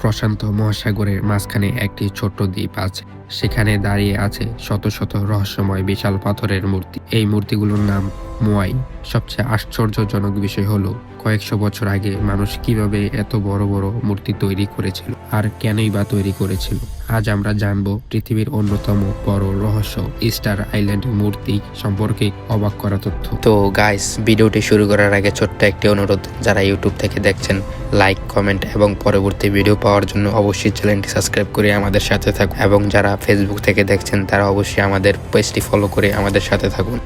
প্রশান্ত মহাসাগরের মাঝখানে একটি ছোট্ট দ্বীপ আছে। সেখানে দাঁড়িয়ে আছে শত শত রহস্যময় বিশাল পাথরের মূর্তি। এই মূর্তিগুলোর নাম মোয়াই। সবচেয়ে আশ্চর্যজনক বিষয় হলো কয়েকশো বছর আগে মানুষ কিভাবে এত বড় বড় মূর্তি তৈরি করেছিল আর কেনই বা তৈরি করেছিল। আজ আমরা জানবো পৃথিবীর অন্যতম বড় রহস্য ইস্টার আইল্যান্ড মূর্তি সম্পর্কে অবাক করা তথ্য। তো গাইস, ভিডিওটি শুরু করার আগে ছোট্ট একটি অনুরোধ, যারা ইউটিউব থেকে দেখছেন লাইক, কমেন্ট এবং পরবর্তী ভিডিও পাওয়ার জন্য অবশ্যই চ্যানেলটি সাবস্ক্রাইব করে আমাদের সাথে থাকুন, এবং যারা ফেসবুক থেকে দেখছেন তারা অবশ্যই আমাদের পেজটি ফলো করে আমাদের সাথে থাকুন।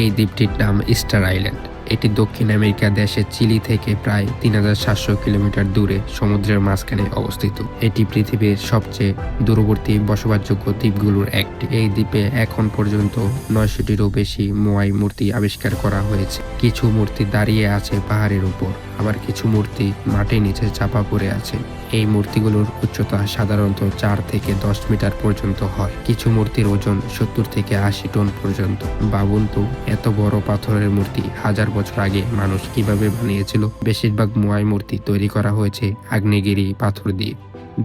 এই দ্বীপটির নাম ইস্টার আইল্যান্ড। এটি দক্ষিণ আমেরিকা দেশের চিলি থেকে প্রায় 3700 কিলোমিটার দূরে সমুদ্রের মাঝখানে অবস্থিত। এটি পৃথিবীর সবচেয়ে দূরবর্তী বসবাসযোগ্য দ্বীপগুলোর একটি। এই দ্বীপে এখন পর্যন্ত 900টিরও বেশি মোয়াই মূর্তি আবিষ্কার করা হয়েছে। কিছু মূর্তি দাঁড়িয়ে আছে পাহাড়ের উপর, আবার কিছু মূর্তি মাটির নিচে চাপা পড়ে আছে। এই মূর্তিগুলোর উচ্চতা সাধারণত 4 থেকে 10 মিটার পর্যন্ত হয়। কিছু মূর্তির ওজন 70 থেকে 80 টন পর্যন্ত। ভাবুন তো, এত বড় পাথরের মূর্তি হাজার বছর আগে মানুষ কিভাবে বানিয়েছিল? বেশিরভাগ মোয়াই মূর্তি তৈরি করা হয়েছে আগ্নেয়গিরি পাথর দিয়ে।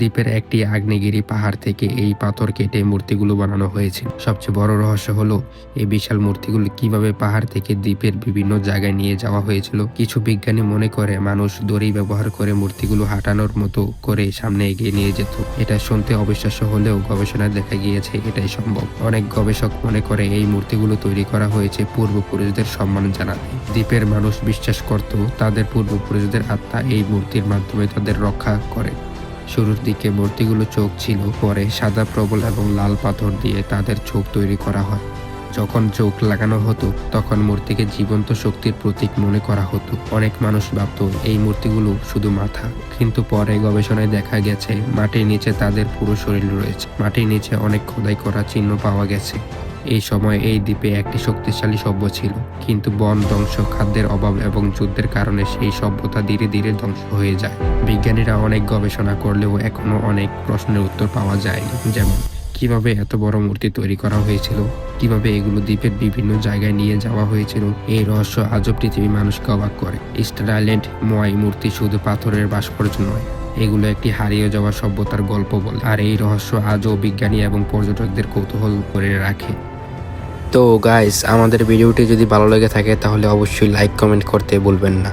দ্বীপের একটি আগ্নেয়গিরি পাহাড় থেকে এই পাথর কেটে মূর্তিগুলো বানানো হয়েছে। সবচেয়ে বড় রহস্য হলো এই বিশাল মূর্তিগুলো কিভাবে পাহাড় থেকে দ্বীপের বিভিন্ন জায়গায় নিয়ে যাওয়া হয়েছিল। কিছু বিজ্ঞানী মনে করে মানুষ দড়ি ব্যবহার করে মূর্তিগুলো হাঁটানোর মতো করে সামনে এগিয়ে নিয়ে যেত। এটা শুনতে অবিশ্বাস্য হলেও গবেষণায় দেখা গিয়েছে এটাই সম্ভব। অনেক গবেষক মনে করে এই মূর্তিগুলো তৈরি করা হয়েছে পূর্বপুরুষদের সম্মান জানাতে। দ্বীপের মানুষ বিশ্বাস করত তাদের পূর্বপুরুষদের আত্মা এই মূর্তির মাধ্যমে তাদের রক্ষা করে। শুরুর দিকে মূর্তিগুলো চোখ ছিল, পরে সাদা প্রবল এবং লাল পাথর দিয়ে তাদের চোখ তৈরি করা হয়। যখন চোখ লাগানো হতো তখন মূর্তিকে জীবন্ত শক্তির প্রতীক মনে করা হতো। অনেক মানুষ ভাবত এই মূর্তিগুলো শুধু মাথা, কিন্তু পরে গবেষণায় দেখা গেছে মাটির নিচে তাদের পুরো শরীর রয়েছে। মাটির নিচে অনেক খোদাই করা চিহ্ন পাওয়া গেছে। এই সময় এই দ্বীপে একটি শক্তিশালী সভ্য ছিল, কিন্তু বন ধ্বংস, খাদ্যের অভাব এবং যুদ্ধের কারণে সেই সভ্যতা ধীরে ধীরে ধ্বংস হয়ে যায়। বিজ্ঞানীরা অনেক গবেষণা করলেও এখনো অনেক প্রশ্নের উত্তর পাওয়া যায়নি, যেমন কিভাবে এত বড় মূর্তি তৈরি করা হয়েছিল, কিভাবে এগুলো দ্বীপের বিভিন্ন জায়গায় নিয়ে যাওয়া হয়েছিল। এই রহস্য আজও পৃথিবী মানুষকে অবাক করে। ইস্টার আইল্যান্ড মোয়াই মূর্তি শুধু পাথরের ভাস্কর্য নয়, এগুলো একটি হারিয়ে যাওয়া সভ্যতার গল্প বলে, আর এই রহস্য আজও বিজ্ঞানী এবং পর্যটকদের কৌতূহল করে রাখে। তো গাইস, আমাদের ভিডিওটি যদি ভালো লেগে থাকে তাহলে অবশ্যই লাইক, কমেন্ট করতে ভুলবেন না।